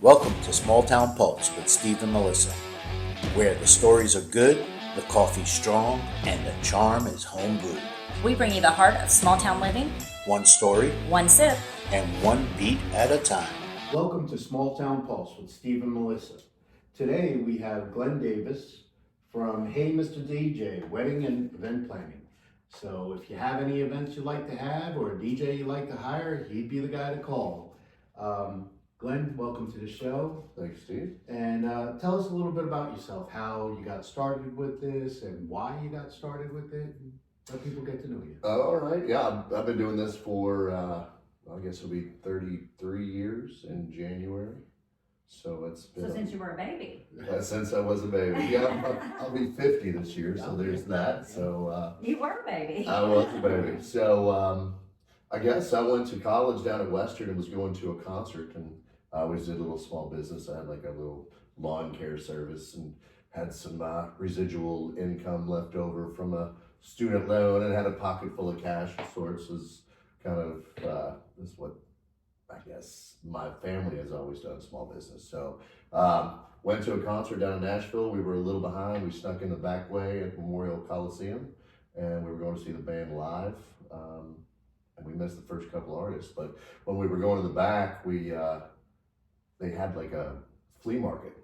Welcome to Small Town Pulse with Steve and Melissa, where the stories are good, the coffee's strong, and the charm is home brewed. We bring you the heart of small town living, One story, one sip, and one beat at a time. Welcome to Small Town Pulse with Steve and Melissa. Today we have Glenn Davis from Hey Mr. DJ, Wedding and Event Planning. So if you have any events you'd like to have or a DJ you'd like to hire, he'd be the guy to call. Glenn, welcome to the show. Thanks, Steve. And tell us a little bit about yourself, how you got started with this and why you got started with it. And let people get to know you. All right. Yeah, I've been doing this for, I guess it'll be 33 years in January. So it's been. so since you were a baby. Since I was a baby. Yeah, I'll be 50 this year, so there's that. So. You were a baby. I was a baby. So I guess I went to college down at Western and was going to a concert, and I always did a little small business. I had like a little lawn care service and had some residual income left over from a student loan, and had a pocket full of cash of sorts. Was kind of is what I guess my family has always done, small business. So went to a concert down in Nashville. We were a little behind. We snuck in the back way at Memorial Coliseum, and we were going to see the band live. And we missed the first couple artists, but when we were going to the back, they had like a flea market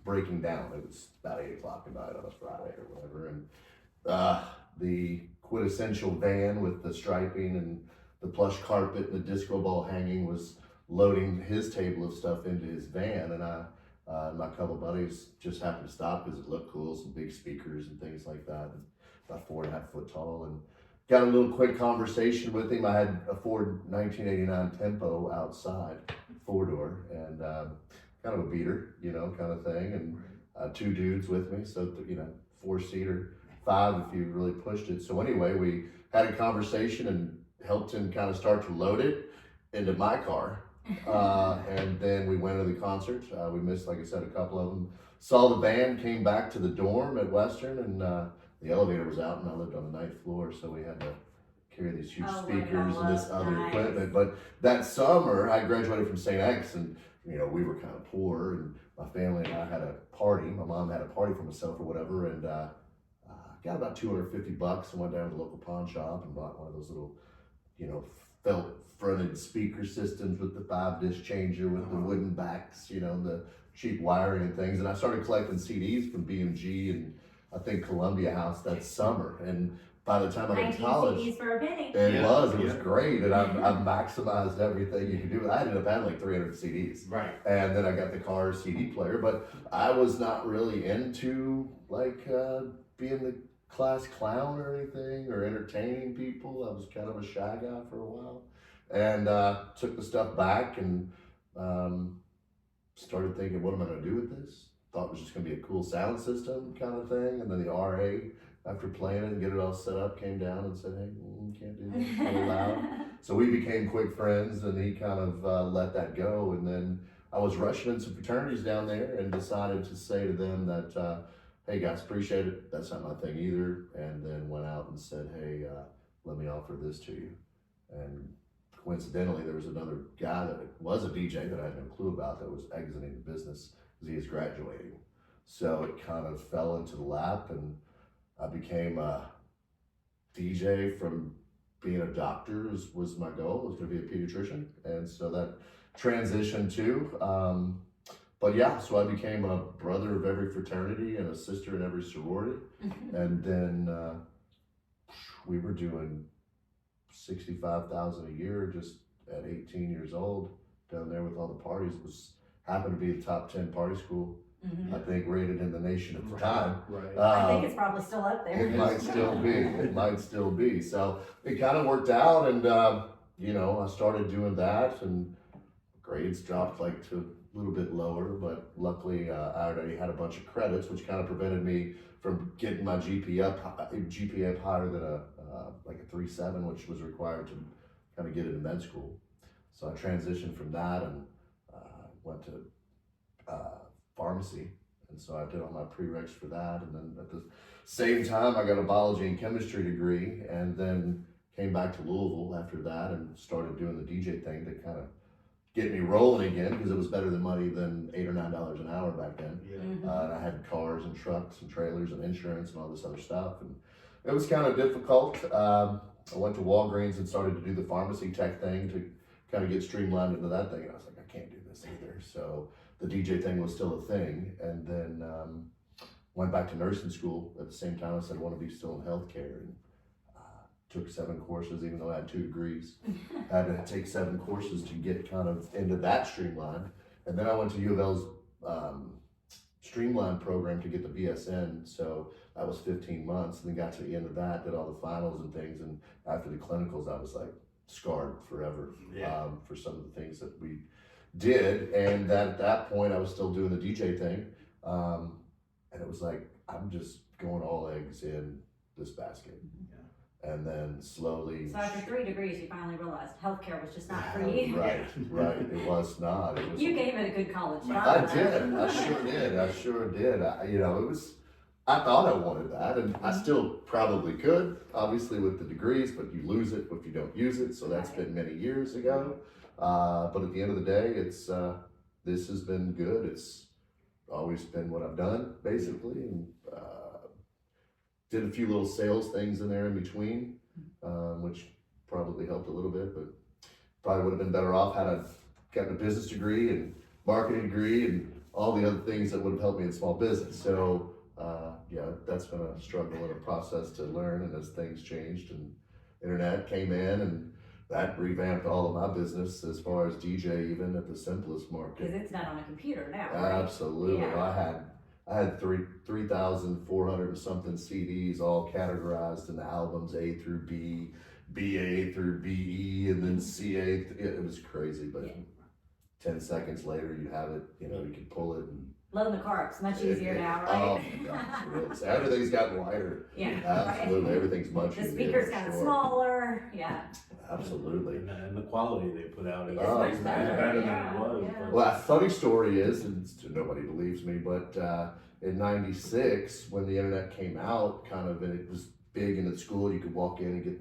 breaking down. It was about 8 o'clock at night on a Friday or whatever, and the quintessential van with the striping and the plush carpet and the disco ball hanging was loading his table of stuff into his van, and my couple buddies just happened to stop because it looked cool, some big speakers and things like that, and about 4.5 foot tall, and got a little quick conversation with him. I had a Ford 1989 Tempo outside, 4-door, and kind of a beater, kind of thing, and 2 dudes with me, so 4-seater, 5 if you really pushed it. So anyway, we had a conversation and helped him kind of start to load it into my car, and then we went to the concert. We missed, like I said, a couple of them. Saw the band, came back to the dorm at Western, and the elevator was out, and I lived on the 9th floor, so we had to carry these huge speakers and this other equipment. But that summer, I graduated from St. X, and we were kind of poor, and my family and I had a party. My mom had a party for myself or whatever, and got about $250 and went down to the local pawn shop and bought one of those little, felt fronted speaker systems with the 5-disc changer with the wooden backs, the cheap wiring and things. And I started collecting CDs from BMG and I think Columbia House that summer, and by the time I got to college, CDs for a penny. it was great, and I maximized everything you could do. I ended up having like 300 CDs, Right. and then I got the car CD player, but I was not really into like being the class clown or anything or entertaining people. I was kind of a shy guy for a while, and took the stuff back and started thinking, what am I going to do with this? Thought it was just going to be a cool sound system kind of thing, and then the RA, after playing it and get it all set up, came down and said, hey, you can't do this, it's really loud. So we became quick friends, and he kind of let that go, and then I was rushing in some fraternities down there and decided to say to them that, hey guys, appreciate it, that's not my thing either, and then went out and said, hey, let me offer this to you. And coincidentally, there was another guy that was a DJ that I had no clue about that was exiting the business because he was graduating. So it kind of fell into the lap, and I became a DJ from being a doctor was my goal. I was going to be a pediatrician, and so that transitioned too. But yeah, so I became a brother of every fraternity and a sister in every sorority, and then we were doing $65,000 a year just at 18 years old down there with all the parties. It happened to be the top 10 party school, I think, rated in the nation at the time. Right. I think it's probably still up there. It might still be. It might still be. So it kind of worked out, and I started doing that, and grades dropped like to a little bit lower, but luckily I already had a bunch of credits, which kind of prevented me from getting my GPA up higher than like a 3.7, which was required to kind of get into med school. So I transitioned from that and went to pharmacy, and so I did all my prereqs for that, and then at the same time I got a biology and chemistry degree, and then came back to Louisville after that and started doing the DJ thing to kind of get me rolling again because it was better than money than $8 or $9 an hour back then. Yeah. And I had cars and trucks and trailers and insurance and all this other stuff, and it was kind of difficult. I went to Walgreens and started to do the pharmacy tech thing to kind of get streamlined into that thing, and I was like, I can't do this either. So the DJ thing was still a thing, and then went back to nursing school at the same time. I said I want to be still in healthcare, and took 7 courses, even though I had 2 degrees. I had to take 7 courses to get kind of into that streamline. And then I went to U of L's streamline program to get the BSN. So that was 15 months, and then got to the end of that, did all the finals and things. And after the clinicals, I was like scarred forever for some of the things that we did. And at that point, I was still doing the DJ thing. And it was like, I'm just going all eggs in this basket. And then slowly. So after 3 degrees, you finally realized healthcare was just not for you. Right. It was not. It was You gave it a good college try. I did. I sure did. It was. I thought I wanted that, and I still probably could. Obviously, with the degrees, but you lose it if you don't use it. So that's been many years ago. But at the end of the day, it's this has been good. It's always been what I've done, basically, and. Did a few little sales things in there in between, which probably helped a little bit, but probably would have been better off had I gotten a business degree and marketing degree and all the other things that would have helped me in small business. So that's been a struggle and a process to learn, and as things changed and internet came in, and that revamped all of my business as far as DJ, even at the simplest market. Because it's done on a computer now, right? Absolutely. Yeah. I had 3,400 and something CDs, all categorized into albums A through B, BA through BE, and then CA. It was crazy, but 10 seconds later, you have it. You can pull it. And Loading the car up's much easier now, right? Oh my gosh, it is. Everything's gotten lighter. Yeah, absolutely. right. Everything's much easier. The speaker's kind of smaller. Yeah. Absolutely. And the quality they put out is It's much better. than it was. Yeah. Well, a funny story is, and nobody believes me, but in '96, when the internet came out, and it was big in the school, you could walk in and get,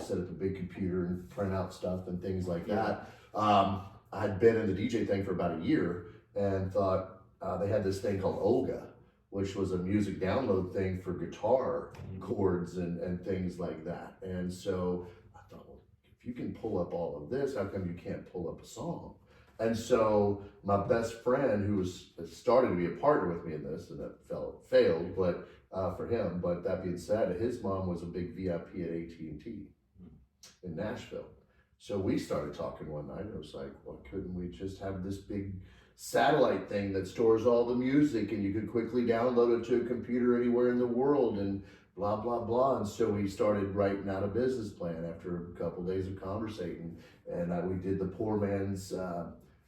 sit at the big computer and print out stuff and things like that. I'd been in the DJ thing for about a year and thought they had this thing called Olga, which was a music download thing for guitar chords and things like that. And so I thought, well, if you can pull up all of this, how come you can't pull up a song? And so my best friend, who started to be a partner with me in this, and that failed, but for him. But that being said, his mom was a big VIP at AT&T in Nashville. So we started talking one night, and I was like, why couldn't we just have this big satellite thing that stores all the music, and you could quickly download it to a computer anywhere in the world, and blah, blah, blah. And so we started writing out a business plan after a couple of days of conversating, and we did the poor man's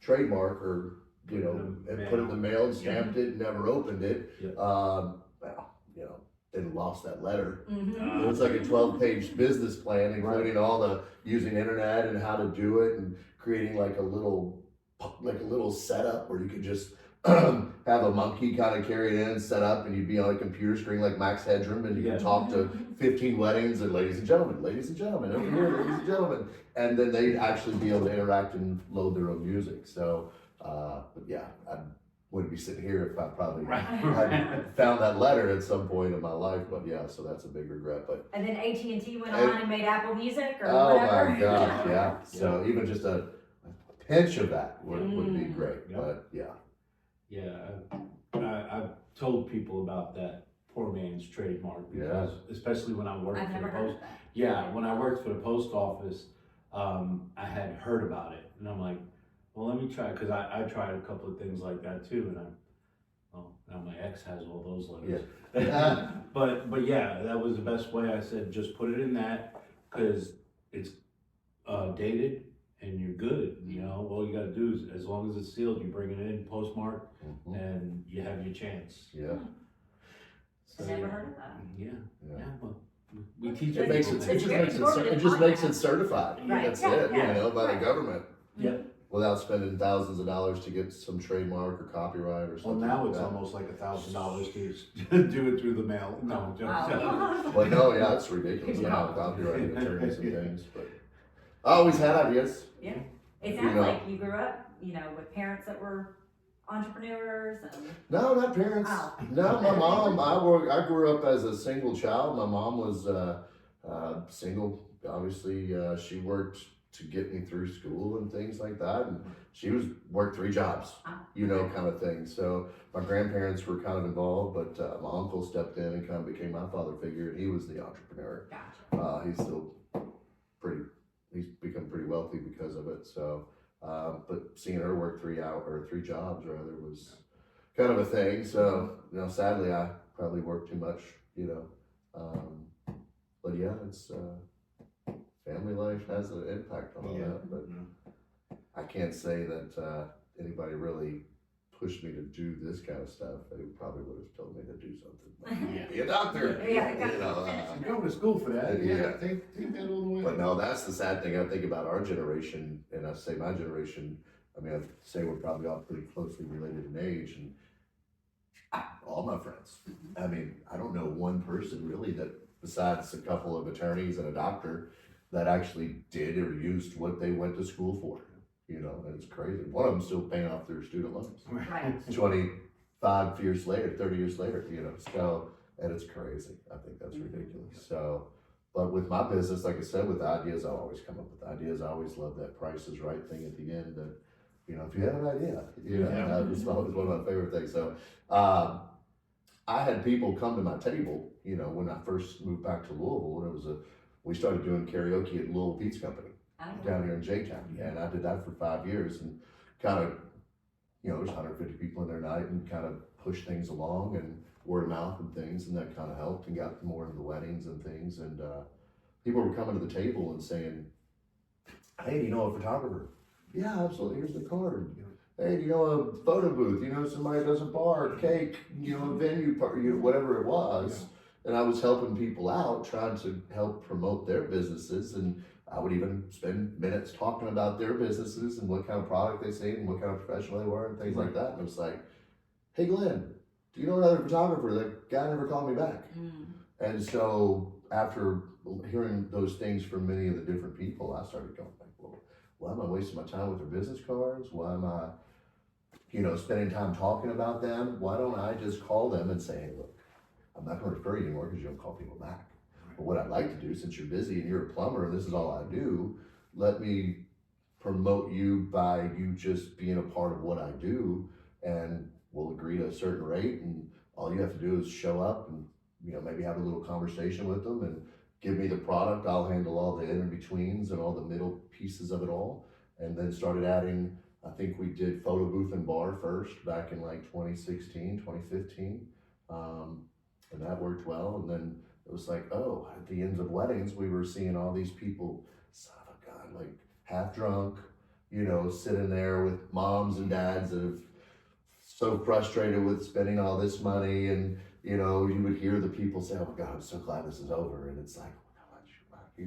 trademark, or and put it in the mail and stamped it, never opened it. Then lost that letter. It was like a 12-page business plan, including all the using internet and how to do it, and creating like a little setup where you could just have a monkey kind of carry it in, set up, and you'd be on a computer screen like Max Headroom, and you could talk to 15 weddings and ladies and gentlemen, over here, ladies and gentlemen, and then they'd actually be able to interact and load their own music. So, but yeah, I wouldn't be sitting here if I probably had found that letter at some point in my life. But yeah, so that's a big regret. But and then AT&T went on and made Apple Music or oh whatever. My gosh, yeah. So even just a pinch of that would be great. But I've told people about that poor man's trademark, because especially when I worked I've for never the heard post. of that. Yeah, when I worked for the post office, I had heard about it, and I'm like, well, let me try, because I tried a couple of things like that too, and now my ex has all those letters. Yeah. but yeah, that was the best way. I said, just put it in that, because it's dated and you're good. All you got to do is, as long as it's sealed, you bring it in postmarked, and you have your chance. Yeah. I never heard of that. Yeah. Well, we teach It makes people it. things. It just makes it certified. Right. That's Yeah, it. yeah. By the government. Yeah. Without spending thousands of dollars to get some trademark or copyright or Well, something. now like it's that. almost like $1,000 to do it through the mail. No, Wow. Well, no, yeah, it's ridiculous. Yeah. Now copyright attorneys and things, but I always had ideas. Yeah. It You sounds know. like you grew up, with parents that were entrepreneurs and. No, not parents. Oh. No, my mom. I grew up as a single child. My mom was single. Obviously, she worked to get me through school and things like that, and she worked 3 jobs, kind of thing. So my grandparents were kind of involved, but my uncle stepped in and kind of became my father figure, and he was the entrepreneur. Gotcha. He's still he's become pretty wealthy because of it. So, but seeing her work 3 jobs rather was kind of a thing. So, sadly, I probably worked too much, but yeah, it's, family life has an impact on all that, but I can't say that, anybody really pushed me to do this kind of stuff. They probably would have told me to do something. Like, be a doctor. Yeah. You're going to school for that. Yeah. Take that all the way. But no, that's the sad thing. I think about our generation, and I say my generation. I mean, I say we're probably all pretty closely related in age, and all my friends. I mean, I don't know one person really that, besides a couple of attorneys and a doctor, that actually did or used what they went to school for. And it's crazy. One of them still paying off their student loans. Right. 25 years later, 30 years later, so, and it's crazy. I think that's ridiculous. So, but with my business, like I said, with ideas, I always come up with ideas. I always love that Price is Right thing at the end, that, if you have an idea, it's always one of my favorite things. So, I had people come to my table, when I first moved back to Louisville, and we started doing karaoke at Louisville Beats Company down here in J-Town. And I did that for 5 years, and kind of, there's 150 people in there a night, and kind of pushed things along, and word of mouth and things, and that kind of helped and got more into the weddings and things. And people were coming to the table and saying, hey, do you know a photographer? Yeah, absolutely, here's the card. Hey, do you know a photo booth? Somebody that does a bar, cake, a venue, whatever it was. And I was helping people out, trying to help promote their businesses, and I would even spend minutes talking about their businesses and what kind of product they see and what kind of professional they were and things like that. And it was like, hey, Glenn, do you know another photographer? That guy never called me back. And so after hearing those things from many of the different people, I started going like, well, why am I wasting my time with their business cards? Why am I, spending time talking about them? Why don't I just call them and say, hey, look, I'm not going to refer you anymore because you don't call people back. But what I'd like to do, since you're busy and you're a plumber and this is all I do, let me promote you by you just being a part of what I do, and we'll agree to a certain rate, and all you have to do is show up and maybe have a little conversation with them and give me the product. I'll handle all the in-betweens and all the middle pieces of it all. And then started adding, I think we did photo booth and bar first back in like 2016, 2015. And that worked well. And then it was like, oh, at the ends of weddings, we were seeing all these people, son of a gun, like half drunk, sitting there with moms and dads that have so frustrated with spending all this money. And, you would hear the people say, oh my God, I'm so glad this is over. And it's like,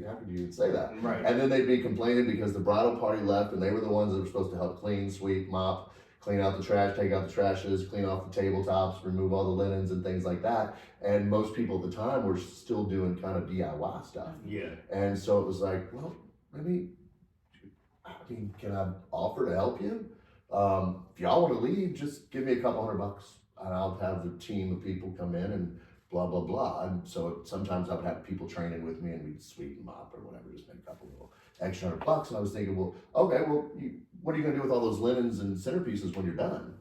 how could you even say that? Right. And then they'd be complaining because the bridal party left, and they were the ones that were supposed to help clean, sweep, mop, clean out the trash, take out the trashes, clean off the tabletops, remove all the linens and things like that. And most people at the time were still doing kind of DIY stuff. Yeah. And so it was like, well, can I offer to help you? If y'all want to leave, just give me a couple $100 and I'll have the team of people come in and blah, blah, blah. And so sometimes I would have people training with me, and we'd sweep and mop or whatever, just make a couple little extra $100. And I was thinking, well, okay, what are you going to do with all those linens and centerpieces when you're done?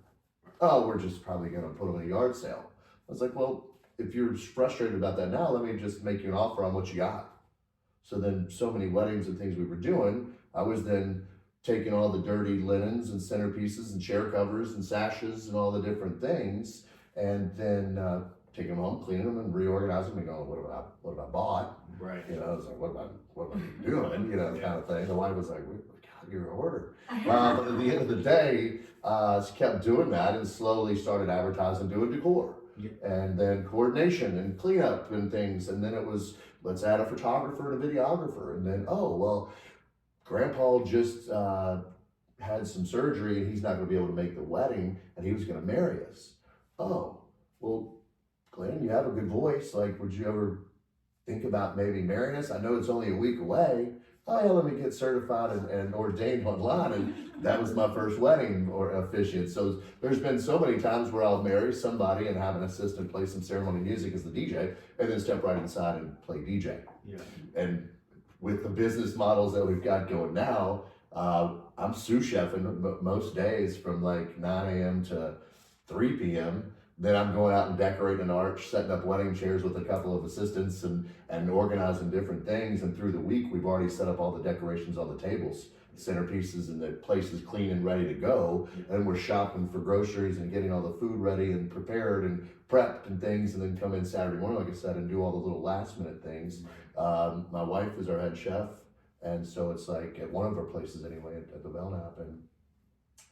Oh, we're just probably going to put them in a yard sale. I was like, well, if you're frustrated about that now, let me just make you an offer on what you got. So then so many weddings and things we were doing, I was then taking all the dirty linens and centerpieces and chair covers and sashes and all the different things, and then taking them home, cleaning them and reorganizing them and going, what have I bought? Right. I was like, what am I doing? Kind of thing. The wife was like, God, you're a hoarder. But at the end of the day, she kept doing that and slowly started advertising, doing decor. Yeah. And then coordination and cleanup and things. And then it was, let's add a photographer and a videographer. And then, oh, well, Grandpa just had some surgery and he's not going to be able to make the wedding, and he was going to marry us. Oh, well, Glenn, you have a good voice. Like, would you ever think about maybe marrying us? I know it's only a week away, oh yeah, let me get certified and ordained online, and that was my first wedding or officiant. So there's been so many times where I'll marry somebody and have an assistant play some ceremony music as the DJ, and then step right inside and play DJ. Yeah. And with the business models that we've got going now, I'm sous chefing most days from like 9 a.m. to 3 p.m. Then I'm going out and decorating an arch, setting up wedding chairs with a couple of assistants and organizing different things. And through the week, we've already set up all the decorations on the tables, centerpieces, and the place is clean and ready to go. And we're shopping for groceries and getting all the food ready and prepared and prepped and things. And then come in Saturday morning, like I said, and do all the little last minute things. My wife is our head chef. And so it's like at one of our places anyway, at the Belknap. And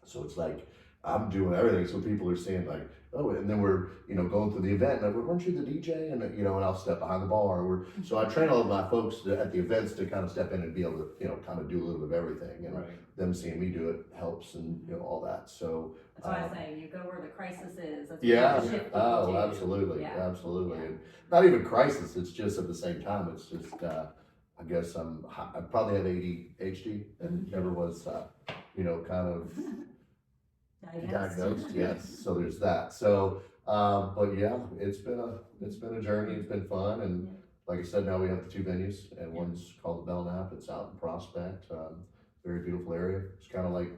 so it's like, I'm doing everything. So people are saying like, oh, and then we're, going through the event, and I'm like, weren't you the DJ? And, and I'll step behind the bar. So I train all of my folks at the events to kind of step in and be able to, kind of do a little bit of everything. And them seeing me do it helps and, all that. So. That's why I say you go where the crisis is. That's Yeah. what you shift Oh, people to. absolutely. Yeah. Absolutely. Yeah. And not even crisis. It's just at the same time, it's just, I guess I probably have ADHD and never was, kind of diagnosed. Yes. So there's that. So, but yeah, it's been a journey. It's been fun. And like I said, now we have the two venues, and one's called the Belknap. It's out in Prospect. Very beautiful area. It's kind of like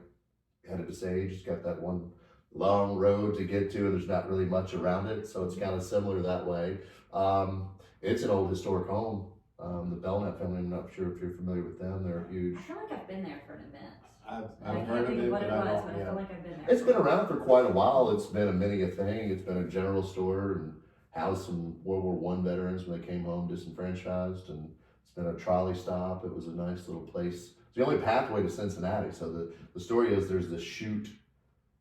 headed to Sage. It's got that one long road to get to, and there's not really much around it. So it's kind of similar that way. It's an old historic home. The Belknap family, I'm not sure if you're familiar with them. They're huge. I feel like I've been there for an event. I've heard of it, what but it I was, don't. but I feel like I've been there. It's been around for quite a while. It's been a many a thing. It's been a general store and housed some World War I veterans when they came home disenfranchised, and it's been a trolley stop. It was a nice little place. It's the only pathway to Cincinnati. So the story is there's this chute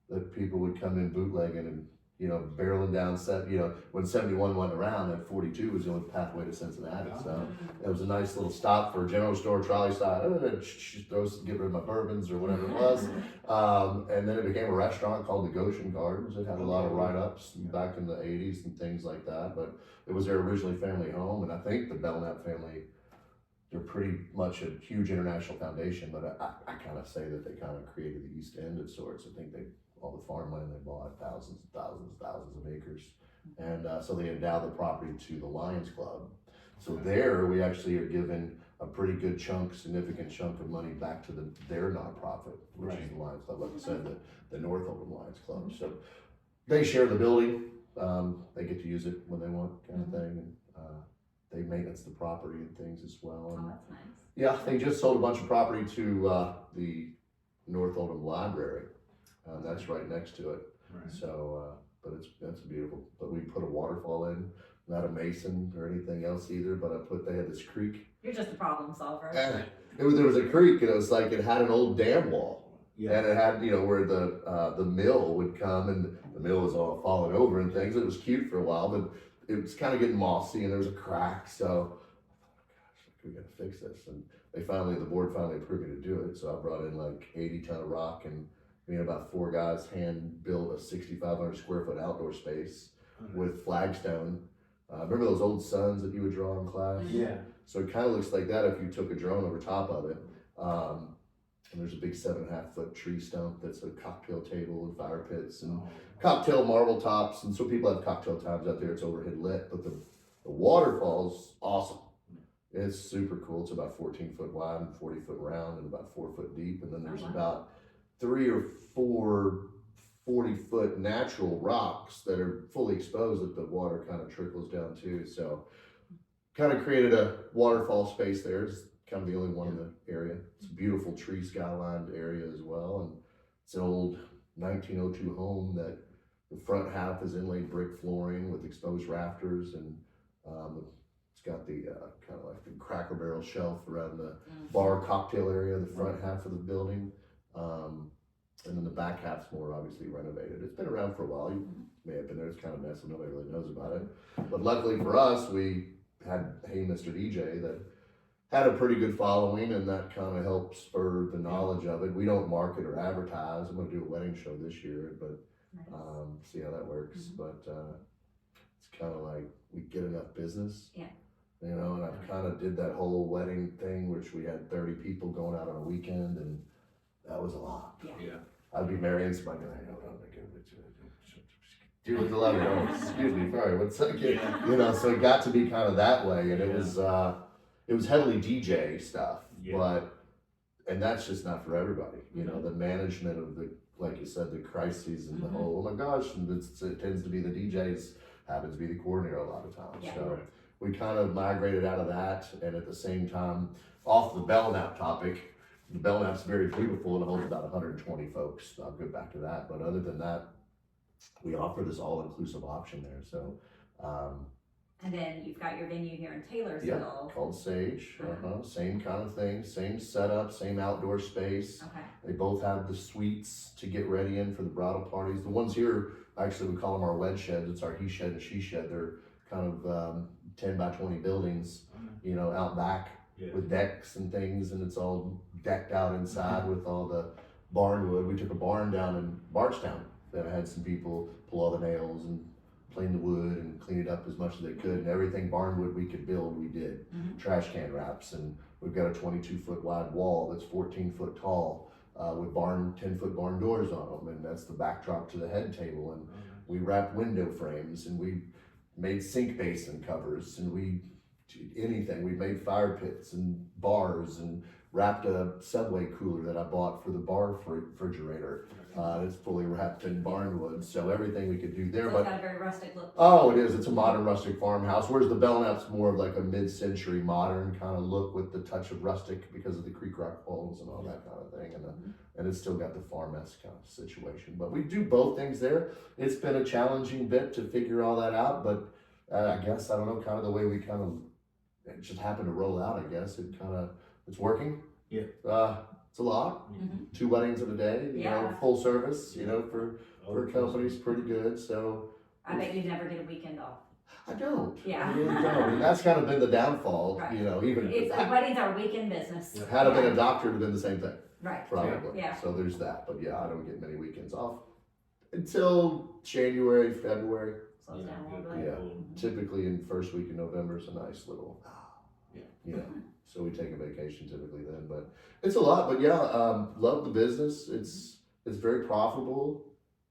that people would come in bootlegging and barreling down when 71 went around, that 42 was the only pathway to Cincinnati. So it was a nice little stop for a general store, trolley stop, get rid of my bourbons or whatever it was. And then it became a restaurant called the Goshen Gardens. It had a lot of write-ups back in the 80s and things like that, but it was their originally family home. And I think the Belknap family, they're pretty much a huge international foundation, but I kind of say that they kind of created the East End of sorts. I think all the farmland they bought, thousands of acres. And so they endowed the property to the Lions Club. So there we actually are given a pretty good significant chunk of money back to their nonprofit, which is the Lions Club, like I said, the North Oldham Lions Club. So they share the building. They get to use it when they want, kind of thing. And they maintenance the property and things as well. And, that's nice. yeah, they just sold a bunch of property to the North Oldham Library. That's right next to it. Right. So, but that's beautiful. But we put a waterfall in, not a mason or anything else either, but they had this creek. You're just a problem solver. And there was a creek, and it was like it had an old dam wall. Yeah. And it had, where the mill would come, and the mill was all falling over and things. It was cute for a while, but it was kind of getting mossy, and there was a crack. So I thought, gosh, we got to fix this. And the board finally approved me to do it. So I brought in like 80 ton of rock, and me and about 4 guys hand built a 6,500 square foot outdoor space with flagstone. Remember those old suns that you would draw in class? Yeah. So it kind of looks like that if you took a drone over top of it. And there's a big 7.5 foot tree stump that's a cocktail table and fire pits and cocktail marble tops. And so people have cocktail times out there. It's overhead lit, but the waterfall's awesome. It's super cool. It's about 14 foot wide and 40 foot round and about 4 foot deep. And then there's about 3 or 4 40-foot natural rocks that are fully exposed that the water kind of trickles down to. So kind of created a waterfall space there. It's kind of the only one in the area. It's a beautiful tree skylined area as well. And it's an old 1902 home that the front half is inlaid brick flooring with exposed rafters, and it's got the kind of like the Cracker Barrel shelf around the bar cocktail area, the front half of the building. And then the back half's more obviously renovated. It's been around for a while. You may have been there. It's kind of messy. Nobody really knows about it. But luckily for us, we had Hey Mr. DJ that had a pretty good following, and that kind of helped spur the knowledge of it. We don't market or advertise. I'm going to do a wedding show this year, but see how that works. But it's kind of like we get enough business. Yeah. you know, and I've kind of did that whole wedding thing, which we had 30 people going out on a weekend, and that was a lot. Yeah. I'd be marrying somebody, I know what I'm thinking. Do with the love, excuse me, sorry, one second. You know, so it got to be kind of that way, and it was heavily DJ stuff, and that's just not for everybody. You know, the management of the, like you said, the crises and the whole, oh my gosh, and it tends to be the DJs, happens to be the coordinator a lot of times. Yeah. So we kind of migrated out of that, and at the same time, off the Belknap topic, the Belknap's very beautiful and holds about 120 folks. I'll go back to that, but other than that, we offer this all-inclusive option there. So, and then you've got your venue here in Taylorsville. yeah, called Sage. Same kind of thing, same setup, same outdoor space. Okay. They both have the suites to get ready in for the bridal parties. The ones here, actually, we call them our wed sheds. It's our he shed and she shed. They're kind of 10 by 20 buildings, you know, out back with decks and things, and it's all decked out inside with all the barn wood. We took a barn down in Bardstown that I had some people pull all the nails and plane the wood and clean it up as much as they could, and everything barn wood we could build, we did. Trash can wraps, and we've got a 22-foot wide wall that's 14 foot tall with 10-foot barn doors on them, and that's the backdrop to the head table. And we wrapped window frames, and we made sink basin covers, and we made fire pits and bars, and wrapped a Subway cooler that I bought for the bar refrigerator. It's fully wrapped in barnwood, so everything we could do there. So it's got a very rustic look. Oh, it is. It's a modern rustic farmhouse, whereas the Belknap's more of like a mid-century modern kind of look with the touch of rustic because of the creek rock walls and all that kind of thing, and it's still got the farm-esque kind of situation. But we do both things there. It's been a challenging bit to figure all that out, but I guess, I don't know, kind of the way we kind of, it just happened to roll out, I guess. It's working. Yeah. It's a lot. 2 weddings in a day, you know, full service, you know, for companies, pretty good. So I bet you never get a weekend off. I don't. Yeah. I really don't. And that's kind of been the downfall, Right. you know, even Weddings are weekend business. had I been a doctor, it'd have been the same thing. Right. Probably. Yeah. So there's that. But yeah, I don't get many weekends off until January, February. Slows down a little bit. Yeah. Typically in first week in November, it's a nice little, you know, so we take a vacation typically then, but it's a lot. But yeah, love the business. It's very profitable.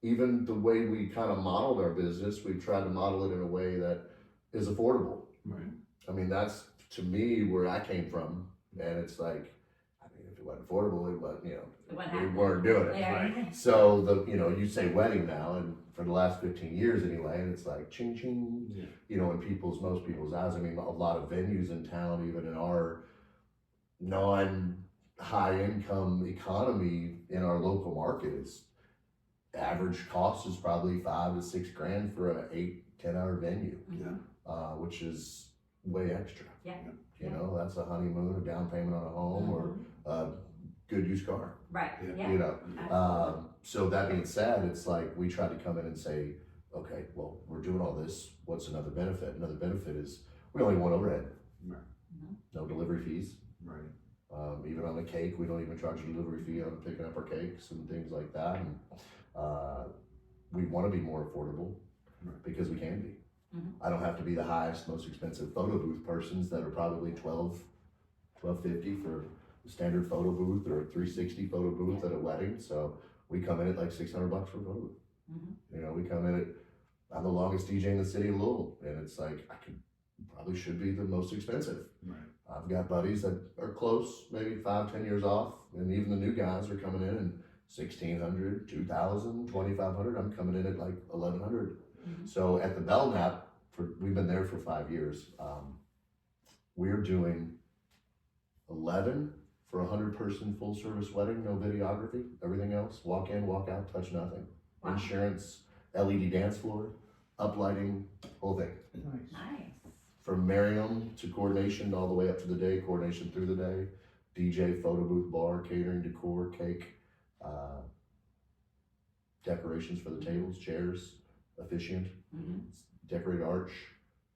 Even the way we kind of modeled our business, we tried to model it in a way that is affordable. Right. I mean, that's to me where I came from, and it's like, I mean, if it wasn't affordable, it wasn't, you know, we weren't doing it. Yeah. Right. So you say wedding now, and for the last 15 years anyway, and it's like ching ching, you know, in most people's eyes. I mean, a lot of venues in town, even in our non-high income economy in our local market, is average cost is probably $5 to $6 grand for a 8-10 hour venue, which is way extra. Yeah. You know, that's a honeymoon, a down payment on a home, or a good used car. Right. Yeah. You know, so that being said, it's like we try to come in and say, okay, well, we're doing all this. What's another benefit? Another benefit is we only want overhead. Right. No delivery fees. Right. Even on the cake, we don't even charge a delivery fee on picking up our cakes and things like that. And we want to be more affordable because we can be. I don't have to be the highest, most expensive photo booth persons that are probably $12.50 for a standard photo booth or a 360 photo booth at a wedding. So we come in at like $600 for a photo booth. You know, we come in at, I'm the longest DJ in the city of Louisville, and it's like probably should be the most expensive. Right. I've got buddies that are close, maybe 5-10 years off, and even the new guys are coming in and $1,600, $2,000, $2,500. I'm coming in at like $1,100. So at the Belknap, we've been there for 5 years. We're doing 11 for a 100-person full-service wedding, no videography. Everything else, walk in, walk out, touch nothing. Wow. Insurance, LED dance floor, uplighting, whole thing. Nice. From marrying them to coordination all the way up to the day, coordination through the day, DJ, photo booth, bar, catering, decor, cake, decorations for the tables, chairs, officiant, decorated arch,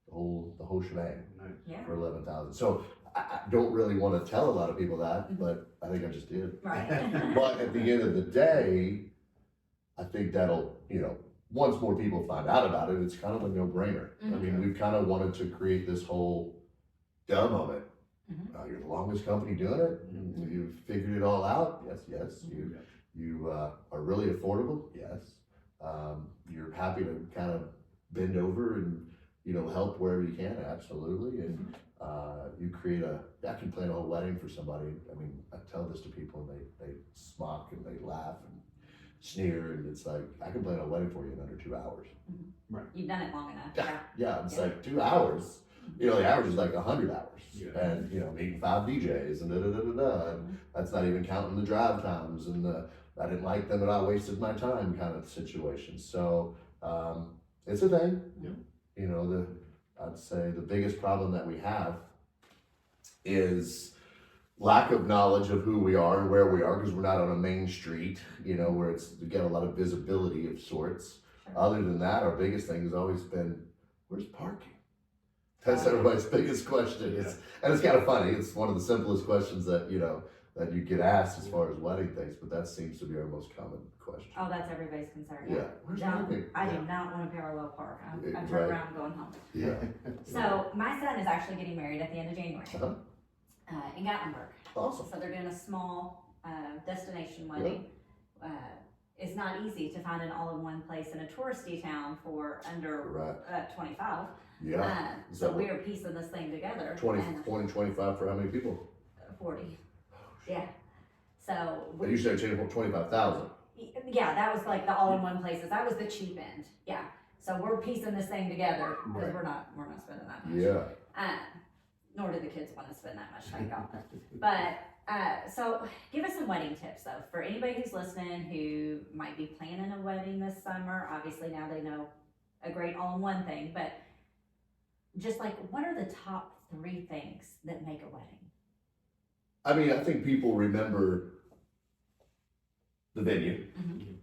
the whole shebang Yeah. for 11,000. So I don't really want to tell a lot of people that, but I think I just did. Right. But at the end of the day, I think that'll, you know, once more people find out about it, it's kind of a no-brainer. I mean, we've kind of wanted to create this whole duh moment. Mhm. You're the longest company doing it. You've figured it all out. Yes. You are really affordable. Yes. You're happy to kind of bend over and, help wherever you can. Absolutely. And you create I can plan a whole wedding for somebody. I mean, I tell this to people and they smock and they laugh and sneer, and it's like, I can plan a wedding for you in under 2 hours. You've done it long enough. Yeah, it's like 2 hours. The average is like 100 hours. Yeah. And, meeting 5 DJs and and that's not even counting the drive times and I didn't like them and I wasted my time kind of situation. So, it's a thing. Yeah. I'd say the biggest problem that we have is lack of knowledge of who we are and where we are, because we're not on a main street, where we get a lot of visibility of sorts. Sure. Other than that, our biggest thing has always been, where's parking? That's everybody's biggest question. And it's kind of funny. It's one of the simplest questions that, that you get asked as far as wedding things, but that seems to be our most common question. Oh, that's everybody's concern. Yeah. Where's No, parking? I do not want to parallel park. I'm Right. turning around and going home. Yeah. So my son is actually getting married at the end of January in Gatlinburg. Awesome. So they're doing a small destination wedding. It's not easy to find an all-in-one place in a touristy town for under 25. Yeah. So we are piecing this thing together. 20, and 25 for how many people? 40. Yeah. So But you said 25,000. yeah, that was like the all-in-one places. That was the cheap end. Yeah. So we're piecing this thing together because we're not spending that much. Yeah. Nor do the kids want to spend that much, thank God. But so give us some wedding tips though for anybody who's listening who might be planning a wedding this summer. Obviously now they know a great all-in-one thing, but just like what are the top 3 things that make a wedding? I mean, I think people remember the venue. Mm-hmm.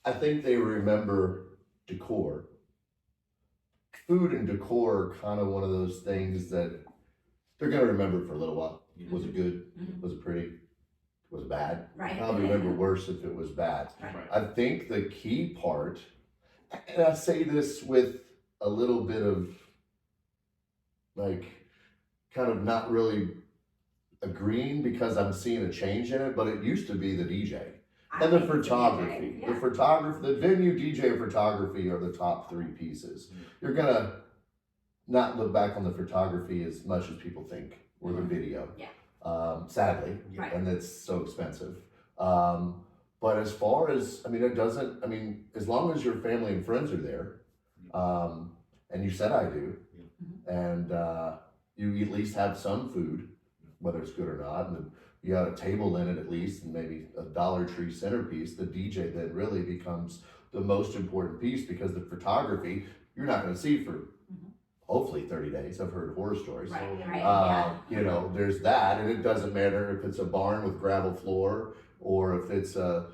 I think they remember decor. Food and decor are kind of one of those things that they're going to remember for a little while. Was it good? Mhm. Was it pretty? Was it bad? Right. Probably remember worse if it was bad. Right. I think the key part, and I say this with a little bit of like kind of not really agreeing because I'm seeing a change in it, but it used to be the DJ and the photography. The photography, the venue, DJ, and photography are the top 3 pieces. You're gonna not look back on the photography as much as people think, or the video. Sadly, Right. and it's so expensive. But as far as, as long as your family and friends are there, and you said I do, and you at least have some food, whether it's good or not, and you got a table in it at least, and maybe a Dollar Tree centerpiece, the DJ then really becomes the most important piece, because the photography, you're not gonna see for hopefully 30 days. I've heard horror stories. There's that, and it doesn't matter if it's a barn with gravel floor, or if it's the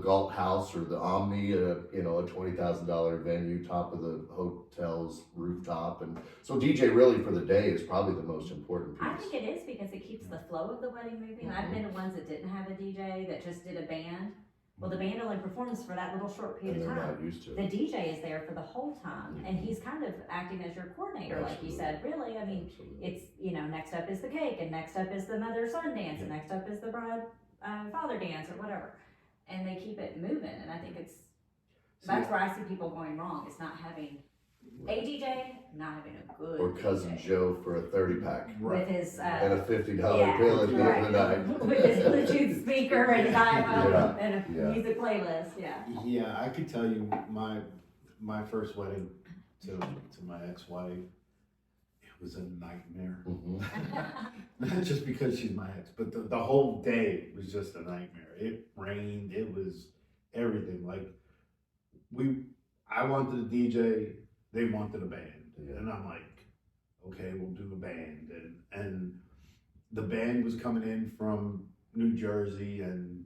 Galt House or the Omni, a $20,000 venue, top of the hotel's rooftop. And so DJ really for the day is probably the most important piece. I think it is because it keeps the flow of the wedding moving. I've been to ones that didn't have a DJ, that just did a band. Well, the band only performs for that little short period And of they're time. not used to The it. DJ is there for the whole time, and he's kind of acting as your coordinator, like you said. Really, I mean, Absolutely. it's next up is the cake, and next up is the mother-son dance, and next up is the bride-father dance, or whatever. And they keep it moving, and I think that's where I see people going wrong. It's not having a DJ, not having a good Or Cousin DJ. Joe for a 30-pack. With his And a $50 bill at the end of the night. with his Bluetooth speaker and his iPhone Yeah. and a music playlist. Yeah, I could tell you my first wedding to my ex-wife, it was a nightmare. Not just because she's my ex, but the whole day was just a nightmare. It rained, it was everything. Like I wanted a DJ, they wanted a band. Yeah. And I'm like, okay, we'll do a band. And the band was coming in from New Jersey, and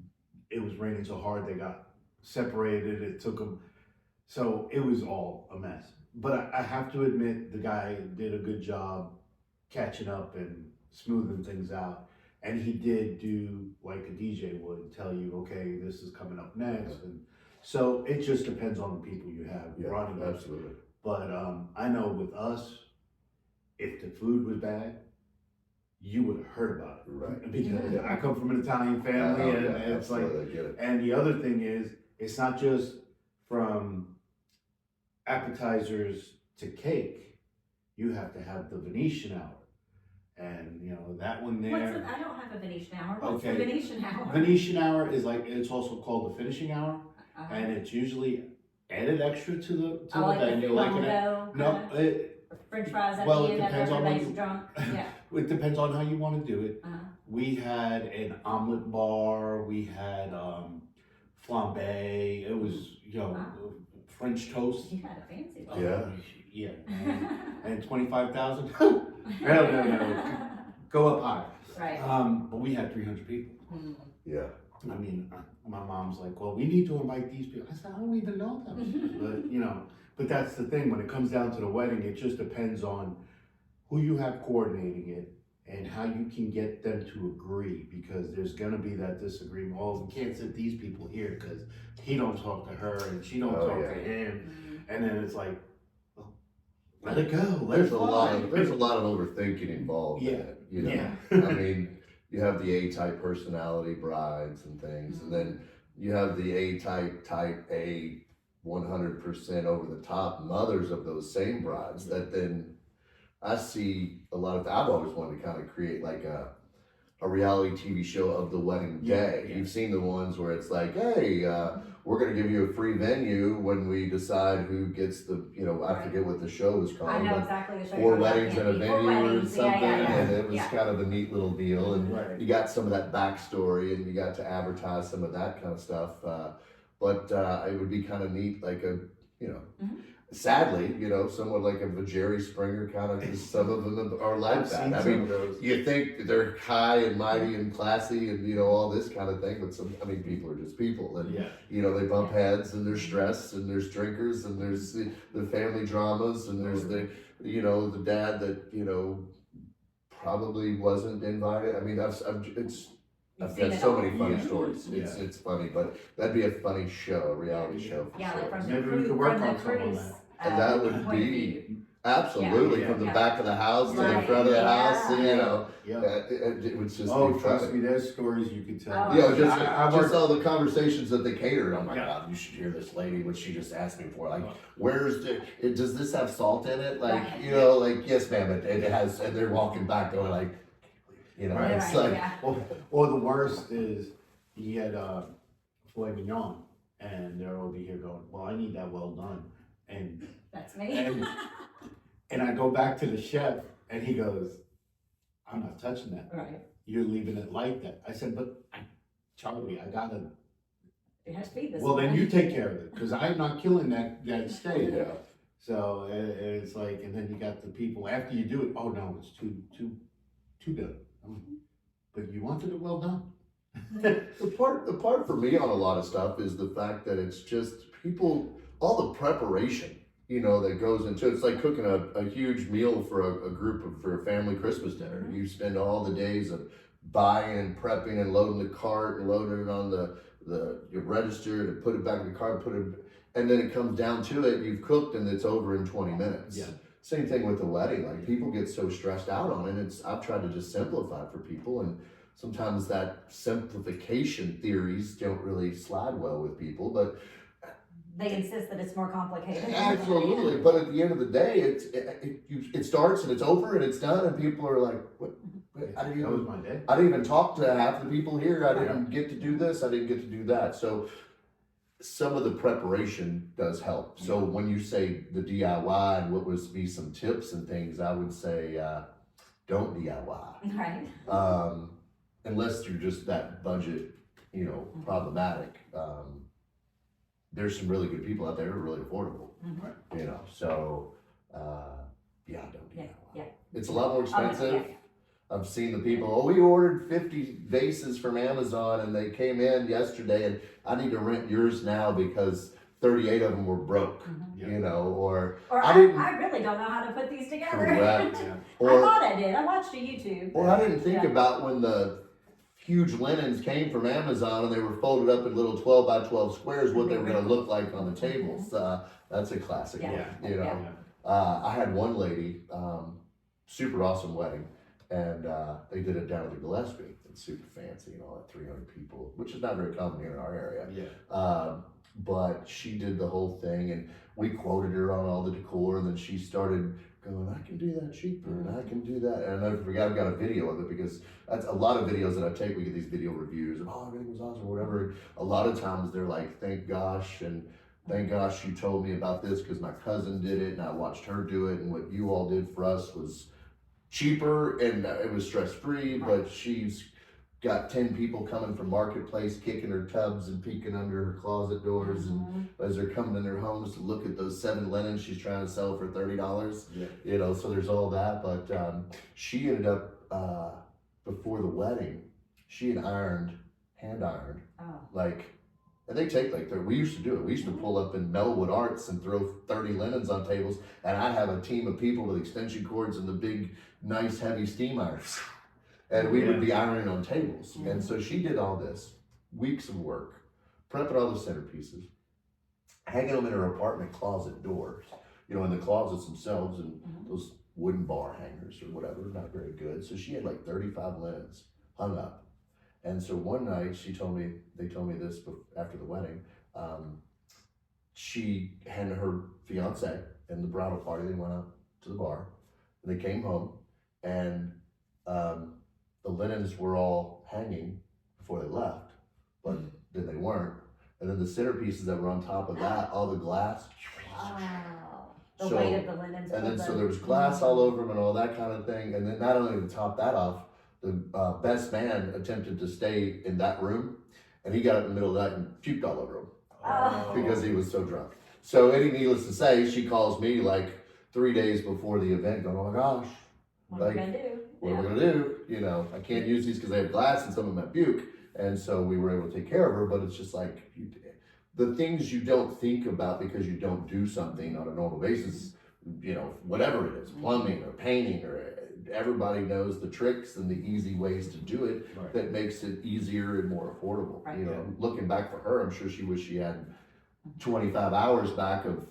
it was raining so hard they got separated. It took them, so it was all a mess. But I have to admit, the guy did a good job catching up and smoothing things out. And he did do like a DJ would, tell you, okay, this is coming up next. And so it just depends on the people you have running it. Absolutely. But I know with us, if the food was bad, you would have heard about it. Right. Because I come from an Italian family, and it's like, absolutely, I get it. and the other thing is, it's not just from appetizers to cake. You have to have the Venetian hour, and you know that one there. I don't have a Venetian hour. What's Okay. the Venetian hour? Venetian hour is like, it's also called the finishing hour, Uh-huh. and it's usually added extra to the I like the venue, like flamingo, no, French fries at well, the it end after depends on when everybody's you- drunk. Yeah. it depends on how you want to do it. Uh-huh. We had an omelet bar, we had flambe, it was, you know, Wow. French toast. You had a fancy one. Yeah, and 25,000? No, go up high. Right. But we had 300 people. Mm. Yeah. I mean, my mom's like, well, we need to invite these people. I said, I don't even know them. But, you know, but that's the thing, when it comes down to the wedding, it just depends on who you have coordinating it and how you can get them to agree, because there's gonna be that disagreement. Oh, we can't sit these people here because he don't talk to her and she don't Oh, talk yeah. to him. Mm. And then it's like, well, let it go, let There's it a fly. lot of overthinking involved in Yeah. it, you know. Yeah. I mean, you have the A-type personality brides and things, and then you have the A-type, type A, 100% over the top mothers of those same brides that then I see a lot of, I've always wanted to kind of create like a reality TV show of the wedding day. Yeah. You've seen the ones where it's like, hey, we're going to give you a free venue when we decide who gets the, you know, I forget what the show is called. I know but exactly the show. 4 you're weddings talking and a about. venue Four or weddings, something, and it was yeah. kind of a neat little deal. And Right. you got some of that backstory, and you got to advertise some of that kind of stuff. But it would be kind of neat, like a, you know, Mhm. sadly, you know, somewhat like a Jerry Springer kind of, because some of them are like I've that. seen I some mean, of those. you think they're high and mighty and classy and, you know, all this kind of thing, but some, I mean, people are just people. And, Yeah. you know, they bump heads, and there's stress, and there's drinkers, and there's the family dramas, and there's the, you know, the dad that, you know, probably wasn't invited. I mean, I've You've got seen it so all. many funny Yeah. stories. It's funny, but that'd be a funny show, a reality show. For Yeah, sure. like from the Maybe we cruise, could work from the on something on cruise. that. And that would point of be view. absolutely Yeah, from the yeah. back of the house to the Right, front of the yeah. house, and, you know, Yeah. it would just Oh, be trust funny. me, there's stories you could tell. Oh, You know, just, I just worked- all the conversations that they catered. Oh my Yeah. God, you should hear this lady, what she just asked me for. Like, where's does this have salt in it? Like, Right. you know, like, yes, ma'am, it has. And they're walking back going like, you know, Right. it's Right, like, yeah. Or the worst is, he had filet mignon, and they're over here going, well, I need that well done. And That's me. and I go back to the chef, and he goes, I'm not touching that. Right. You're leaving it like that. I said, but Charlie, I gotta. It has to be this Well, then way. you take care of it, because I'm not killing that steak. yeah. So it's like, and then you got the people after you do it. Oh no, it's too good. But you wanted it well done. The part for me on a lot of stuff is the fact that it's just people, all the preparation, you know, that goes into it. It's like cooking a huge meal for a group for a family Christmas dinner. You spend all the days of buying and prepping and loading the cart and loading it on your register to put it back in the cart, and then it comes down to it, you've cooked and it's over in 20 minutes. Yeah. Same thing with the wedding. Like, people get so stressed out on it. I've tried to just simplify it for people, and sometimes that simplification theories don't really slide well with people, but They insist that it's more complicated. absolutely. But at the end of the day, it starts and it's over and it's done, and people are like, "What? I didn't That was even, my day. I didn't even talk to half the people here. I didn't get to do this. I didn't get to do that." So some of the preparation does help. So when you say the DIY and what would be some tips and things, I would say don't DIY. Right. Unless you're just that budget, you know, problematic. There's some really good people out there who are really affordable, Mhm. you know. So yeah, don't DIY. Yeah. It's a lot more Oh, expensive. yeah. I've seen the people, oh, we ordered 50 vases from Amazon and they came in yesterday, and I need to rent yours now because 38 of them were broke, Yeah. you know, or Or I didn't- I really don't know how to put these together. correct. Yeah. I Or, thought I did. I watched a YouTube. or I didn't think Yeah. about when the huge linens came from Amazon and they were folded up in little 12 by 12 squares, what they were going to look like on the tables. That's a classic Yeah. one, you know. Yeah. I had one lady, super awesome wedding. And they did it down at the Gillespie. It's super fancy and all that, 300 people, which is not very common here in our area. Yeah. But she did the whole thing, and we quoted her on all the decor, and then she started going, I can do that cheaper, and I can do that. And I never forgot, I've got a video of it, because that's a lot of videos that I take. We get these video reviews of, oh, everything was awesome, or whatever. A lot of times they're like, thank gosh, and thank gosh you told me about this, because my cousin did it, and I watched her do it, and what you all did for us was cheaper, and it was stress-free, but she's got 10 people coming from Marketplace, kicking her tubs and peeking under her closet doors, and as they're coming in their homes to look at those 7 linens she's trying to sell for $30. Yeah. You know, so there's all that. But she ended up before the wedding, she had hand ironed, like, and they take like we used to do it. We used to pull up in Melwood Arts and throw 30 linens on tables, and I'd have a team of people with extension cords and the big, nice, heavy steam irons. And we would be ironing on tables. And so she did all this, weeks of work, prepping all the centerpieces, hanging them in her apartment closet doors, you know, in the closets themselves, and those wooden bar hangers or whatever, not very good. So she had like 35 linens hung up. And so one night they told me this after the wedding, she and her fiance and the bridal party, they went out to the bar, and they came home, and the linens were all hanging before they left, but then they weren't. And then the centerpieces that were on top of that, all the glass. Wow. The weight of the linens. And then so there was glass all over them and all that kind of thing. And then not only to top that off, the best man attempted to stay in that room, and he got up in the middle of the night and puked all over him because he was so drunk. So needless to say, she calls me like 3 days before the event going, oh my gosh. What are we gonna do? What are we gonna do? You know, I can't use these because they have glass and some of them have puke. And so we were able to take care of her, but it's just like the things you don't think about because you don't do something on a normal basis, you know, whatever it is, plumbing or painting, or everybody knows the tricks and the easy ways to do it that makes it easier and more affordable. You know, looking back for her, I'm sure she wished she had 25 hours back of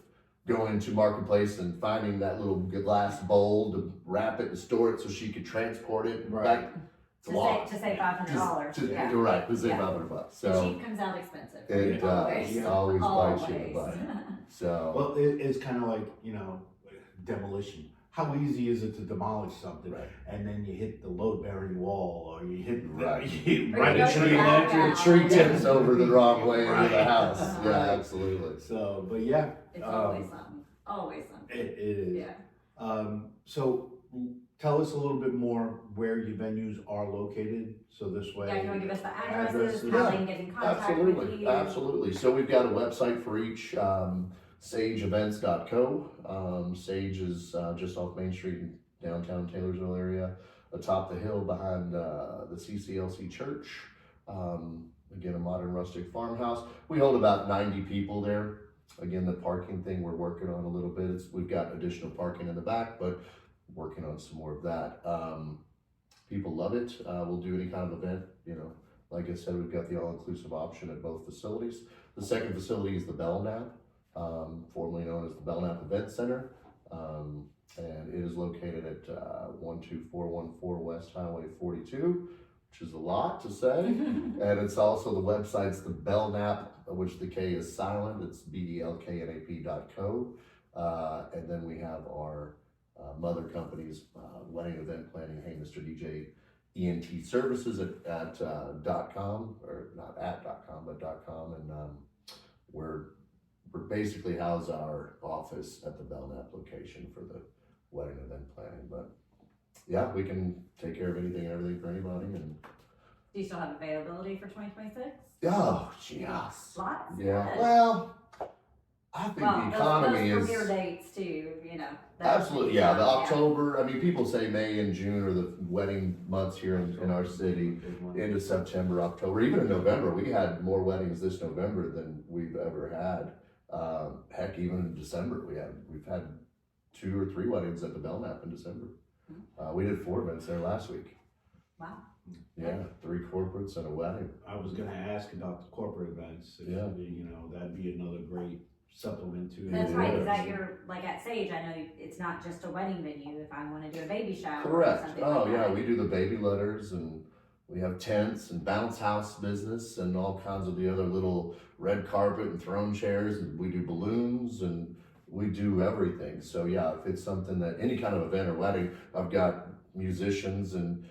going to Marketplace and finding that little glass bowl to wrap it and store it so she could transport it back. It's a lot. To save $500. Yeah. Right, to save $500. So the cheap comes out expensive. it always bites you in the butt. So well, it's kind of like, you know, demolition. How easy is it to demolish something, and then you hit the load-bearing wall, or you hit the tree tips over the wrong way into the house. Yeah, absolutely. So, but yeah, it's always something. Always something. It is. Yeah. So tell us a little bit more where your venues are located, so this way. Yeah, you want to give us the addresses, how they can get in contact with you? Absolutely. So we've got a website for each. SageEvents.co. Sage is just off Main Street in downtown Taylorsville area, atop the hill behind the CCLC Church. Again, a modern rustic farmhouse. We hold about 90 people there. Again, the parking thing we're working on a little bit. We've got additional parking in the back, but working on some more of that. People love it. We'll do any kind of event, you know. Like I said, we've got the all-inclusive option at both facilities. The second facility is the Belknap. Formerly known as the Belknap Event Center, and it is located at 12414 West Highway 42, which is a lot to say. And it's also, the website's the Belknap, which the K is silent, it's BDLKNAP.co. And then we have our mother company's wedding event planning, Hey Mr. DJ ENT Services at .com, or not at .com, but .com, and we're basically house our office at the Belknap location for the wedding event planning. But yeah, we can take care of anything and everything for anybody. And do you still have availability for 2026? Oh, yes. Lots? Yeah. Good. Well, I think the economy those is premier dates too, you know. absolutely, yeah. The October, I mean, people say May and June are the wedding months here in our city. Into September, October, even in November. We had more weddings this November than we've ever had. Heck, even in December, we've had 2 or 3 weddings at the Belknap in December. We did 4 events there last week. Wow. Yeah, 3 corporates and a wedding. I was gonna ask about the corporate events. You know, that'd be another great supplement to. That's it. right, because at your, like at Sage, I know it's not just a wedding venue, if I wanna do a baby shower or Correct. something Oh like yeah, that. we do the baby letters, and we have tents and bounce house business and all kinds of the other little red carpet and throne chairs, and we do balloons, and we do everything. So yeah, if it's something that any kind of event or wedding, I've got musicians and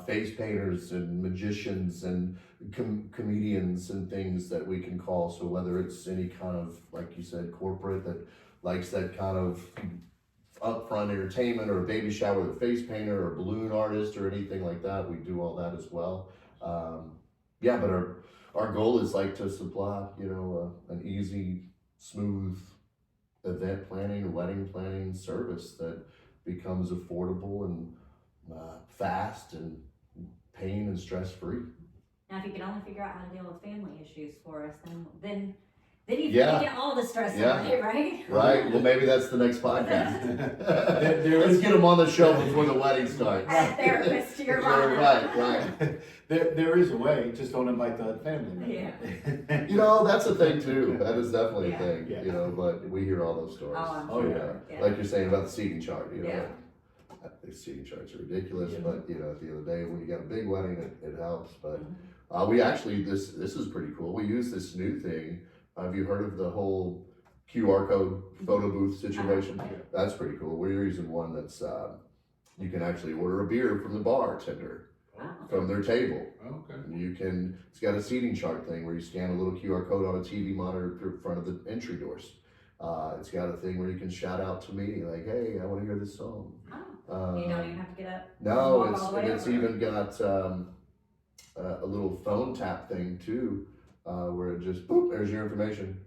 face painters and magicians and comedians and things that we can call. So whether it's any kind of, like you said, corporate that likes that kind of upfront entertainment, or a baby shower with a face painter or a balloon artist or anything like that, we do all that as well. Yeah, but our goal is like to supply, you know, an easy, smooth event planning or wedding planning service that becomes affordable and fast and pain and stress free. Now, if you can only figure out how to deal with family issues for us, then you Yeah. can get all the stress Yeah. away, right? Right? Well, maybe that's the next podcast. There Let's is- get them on the show before the wedding starts. Add a therapist to your Yeah, life. right. There is a way, just don't invite the family member. Yeah. You know, that's a thing too. That is definitely Yeah. a thing, Yeah. you know, but we hear all those stories. Oh, I'm Oh, sure. yeah. Yeah. Like you're saying about the seating chart, you know, Yeah. the seating charts are ridiculous, Yeah. but you know, at the end of the day, when you got a big wedding, it helps. But Mhm. we actually, this is pretty cool. We use this new thing. Have you heard of the whole QR code photo booth situation? Uh-huh. That's pretty cool. We're using one that's, you can actually order a beer from the bartender, Wow. from their table. Okay. You can, it's got a seating chart thing where you scan a little QR code on a TV monitor through front of the entry doors. It's got a thing where you can shout out to me, like, hey, I want to hear this song. Oh, you don't even have to get up. No, walk all the way it's over. even got a little phone tap thing too, where it just, boop, there's your information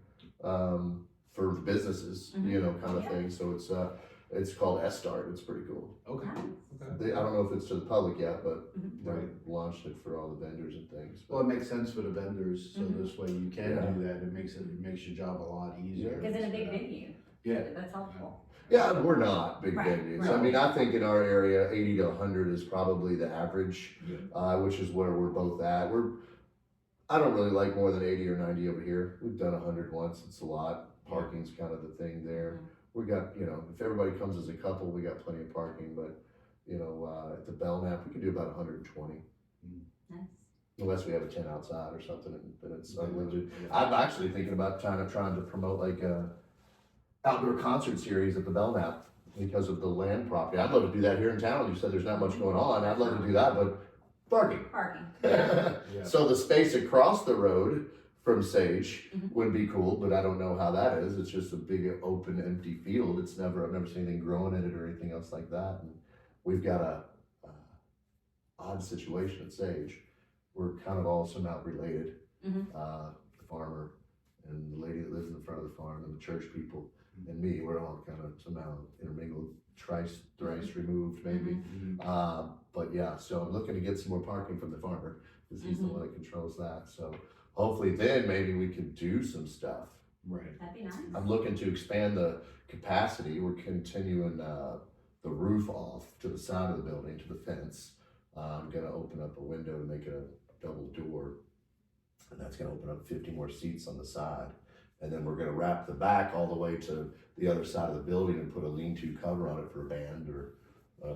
for the businesses, you know, kind of Yeah. thing. So it's called S-Start. It's pretty cool. Okay. Nice. Okay. I don't know if it's to the public yet, but Mhm. they Right. launched it for all the vendors and things. Well, it makes sense for the vendors, so Mhm. this way you can Yeah. do that, it makes your job a lot easier. Because in a big venue, Yeah. that's helpful. Yeah, we're not big Right, venues. right. I mean, I think in our area, 80 to 100 is probably the average, Yeah. which is where we're both at. I don't really like more than 80 or 90 over here. We've done 100 once. It's a lot. Parking's kind of the thing there. We got, you know, if everybody comes as a couple, we got plenty of parking, but, you know, at the Belknap, we can do about 120. Nice. Unless we have a tent outside or something, and then it's unlimited. Yeah. I'm actually thinking about trying to promote like a outdoor concert series at the Belknap because of the land property. I'd love to do that here in town. You said there's not much going on. I'd love to do that, but parking. Parking. Yeah. So the space across the road from Sage Mhm. would be cool, but I don't know how that is. It's just a big open empty field. I've never seen anything growing in it or anything else like that. And we've got a odd situation at Sage. We're kind of all somehow related. Mhm. The farmer and the lady that lives in the front of the farm and the church people and me, we're all kind of somehow intermingled, thrice removed maybe. Mhm. But yeah, so I'm looking to get some more parking from the farmer because he's the Mhm. one that controls that. So hopefully then maybe we could do some stuff. Right. That'd be nice. I'm looking to expand the capacity. We're continuing the roof off to the side of the building to the fence. I'm gonna open up a window to make it a double door, and that's gonna open up 50 more seats on the side. And then we're gonna wrap the back all the way to the other side of the building and put a lean-to cover on it for a band or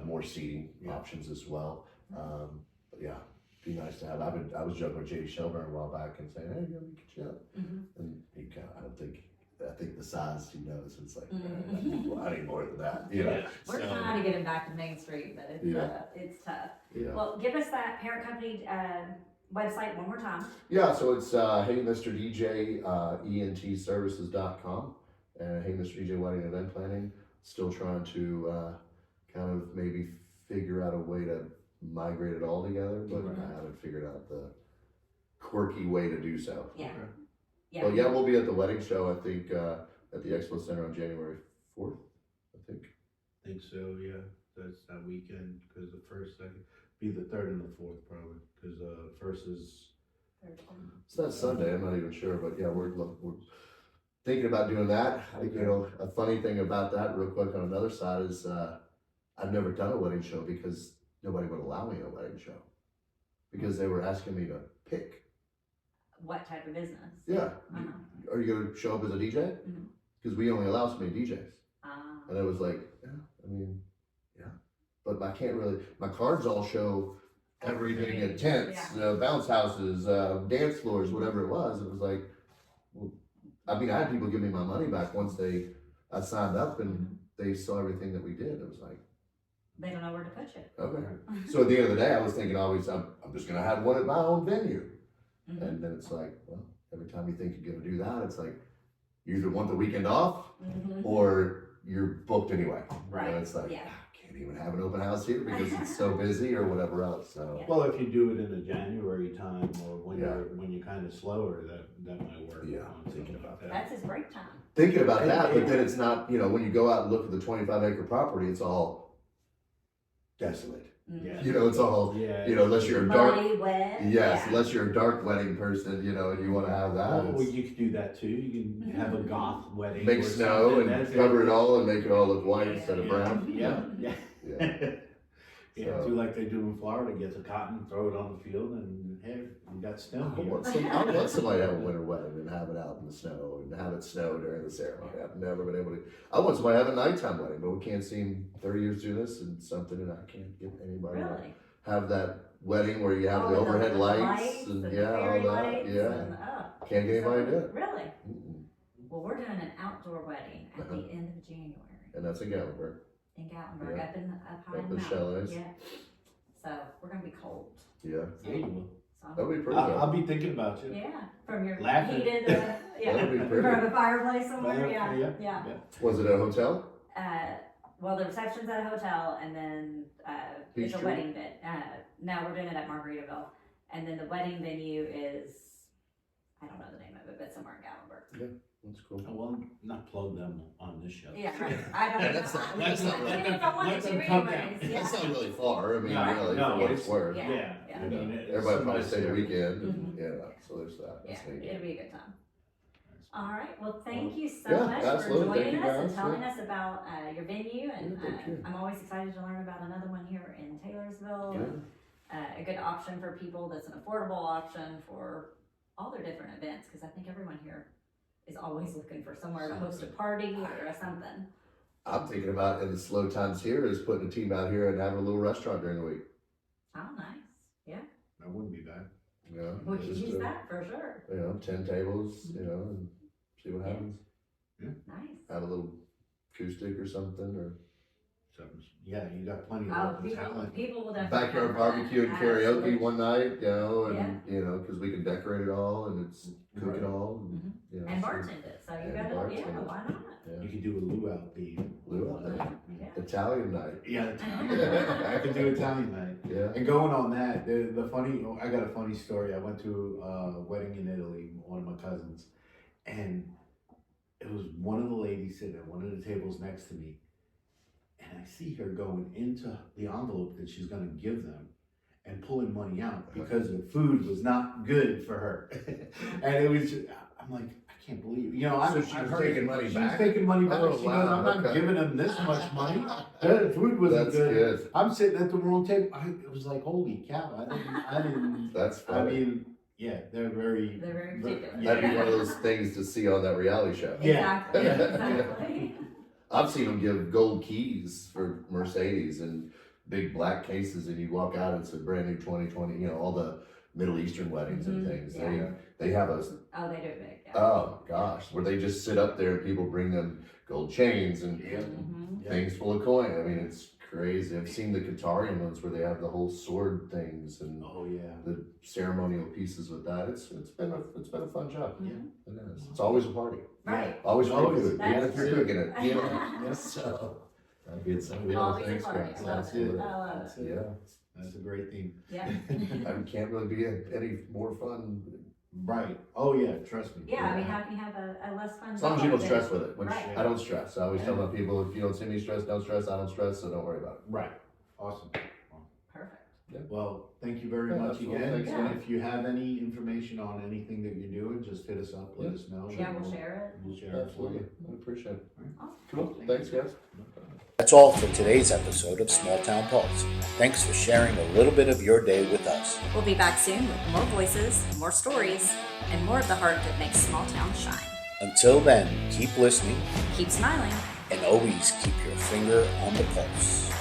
more seating Yeah. options as well. But yeah, be nice to have. I was joking with JD Shelburne a while back and saying, hey, we get you up. Mhm. And he kind of, I think the size he knows, it's like, Mhm. I need more than that, you know? Yeah. We're So- trying to get him back to Main Street, but it's tough. Yeah. Well, give us that parent company website one more time. Yeah, so it's Hey Mr. DJ, ENTservices.com, and Hey Mr. DJ Wedding and Event Planning. Still trying to kind of maybe figure out a way to migrate it all together, but Right. I haven't figured out the quirky way to do so. Yeah. Okay. Yeah. But yeah, we'll be at the wedding show, I think, at the Expo Center on January 4th, I think. Think so, yeah. That's that weekend, because the first, second, be the third and the fourth probably, because first is. It's that Sunday, I'm not even sure, but yeah, we're thinking about doing that. You know, a funny thing about that, real quick on another side, is I've never done a wedding show because nobody would allow me a wedding show. Because they were asking me to pick. What type of business? Yeah, Uh-huh. are you gonna show up as a DJ? Mhm. because we only allow so many DJs. Ah. And it was like, yeah, I mean, yeah. But I can't really, my cards all show everything in tents, bounce houses, dance floors, whatever it was. It was like, well, I mean, I had people give me my money back once I signed up and they saw everything that we did. It was like, They don't know where to put you. okay. So at the end of the day, I was thinking always, I'm just going to have one at my own venue. And then it's like, well, every time you think you're going to do that, it's like, you either want the weekend off or you're booked anyway. Right. And it's like, Yeah. I can't even have an open house here because it's so busy or whatever else. So, Well, if you do it in the January time or when you're kind of slower, that might work. Yeah. I'm thinking about that. That's his break time. thinking about that, but then it's not, when you go out and look at the 25-acre property, it's all desolate. Yeah. It's all, Yeah. unless you're a dark, Muddy, wet. yes, unless you're a dark wedding person, and you want to have that. Well, it's- you could do that too. You can have a goth wedding. Make or snow something. and That's cover it all and make it all look white instead of Yeah. brown. Yeah. Yeah. Yeah, So- do like they do in Florida, get the cotton, throw it on the field, and hey, you got snow I here. want somebody to have a winter wedding and have it out in the snow and have it snow during the ceremony. I've never been able to. I want somebody to have a nighttime wedding, but we can't seem 30 years do this and something, and I can't get anybody to Really? have that wedding where you have Oh, the overhead the lights and the yeah, all fairy that. lights Yeah, and, can't get anybody to do it. Really? Mm-mm. Well, we're doing an outdoor wedding at the end of January And that's in Gatlinburg. in Gatlinburg, Yeah. up high Up in the the mountain. chalets. Yeah. So we're gonna be cold. Yeah, Yeah, you will. So that'd be pretty I'll good. be thinking about you. yeah, from your Laughing. heated, That'd be pretty. from a fireplace somewhere. Yeah. Yeah. Was it a hotel? Well, the reception's at a hotel, and then it's a Peachtree? wedding bit. No, we're doing it at Margaritaville, and then the wedding venue is I don't know the name of it, but somewhere in Gatlinburg. That's cool. I will not plug them on this show. Yeah, right. I don't know. That's not- I that's mean, not I right. mean, if I wanted Let to, them come anyways. down. Yeah. That's not really far. I mean, No, really, no, for what it's- it's worth. Yeah. Yeah. Yeah. I mean, it's Everybody probably nice stay the there. weekend, and, so there's that. Yeah, That's neat. it'll be a good time. All right. Well, thank you so Yeah, much absolutely. for Thank joining you, us and guys. telling us about your venue. And Yeah, thank you. I'm always excited to learn about another one here in Taylorsville. Yeah. And, a good option for people that's an affordable option for all their different events, because I think everyone here is always looking for somewhere to host a party or something. I'm thinking about in the slow times here is putting a team out here and having a little restaurant during the week. Oh, nice. Yeah, That wouldn't be bad. we could just, use that for sure. 10 tables, and see what happens. Nice. Have a little acoustic or something, or Yeah, you got plenty of Oh, local talent. people will definitely. backyard come. barbecue and karaoke Absolutely. one night, and Yeah. because we can decorate it all and it's cook it all, And bartend it, so you And gotta, bartend yeah, it. why not? You could do a luau theme. Luau night. Yeah. Italian night. Yeah, Italian. I could do Italian night. Yeah. And going on that, the funny, I got a funny story. I went to a wedding in Italy, one of my cousins, and it was one of the ladies sitting at one of the tables next to me, and I see her going into the envelope that she's going to give them and pulling money out because the food was not good for her. And it was, I'm like, I can't believe, So she was taking money she back? was taking money back. Oh, She wow, goes, I'm not okay. giving them this much money. The food wasn't That's good. good. I'm sitting at the wrong table. It was like, holy cow! I didn't. That's I funny. mean, yeah, they're very particular. Yeah. That'd be one of those things to see on that reality show. Yeah. Exactly, exactly. I've seen them give gold keys for Mercedes and big black cases, and you walk out and it's a brand new 2020. All the Middle Eastern weddings and things. Yeah. They have a Oh, they do it big, yeah. oh gosh, where they just sit up there and people bring them gold chains and Mhm. things full of coin. I mean, it's crazy. I've seen the Qatarian ones where they have the whole sword things and Oh yeah. the ceremonial pieces with that. It's been a fun job. Yeah. It is. It's always a party. Right. Always free Always. food. That's Yeah, if you're true. cooking it. So that'd be some of the other Always a things. party. guys. I love it. Absolutely. I love That's it. it. Yeah. That's a great theme. Yeah. I can't really be any more fun Right. Oh yeah. Trust me. Yeah, I mean, how can you have a less fun? as long as you job don't than- stress with it. Which Right. I don't stress. I always tell my people, if you don't see me stress, don't stress. I don't stress, so don't worry about it. Right. Awesome. Perfect. Well, thank you very Yeah, much absolutely. again. Thanks, And man. if you have any information on anything that you're doing, just hit us up. Let us know. Yeah, and we'll share it. We'll share it for Absolutely. you. I appreciate it. Awesome. Cool. Thanks, guys. That's all for today's episode of Small Town Pulse. Thanks for sharing a little bit of your day with us. We'll be back soon with more voices, more stories, and more of the heart that makes small towns shine. Until then, keep listening Keep smiling. and always keep your finger on the pulse.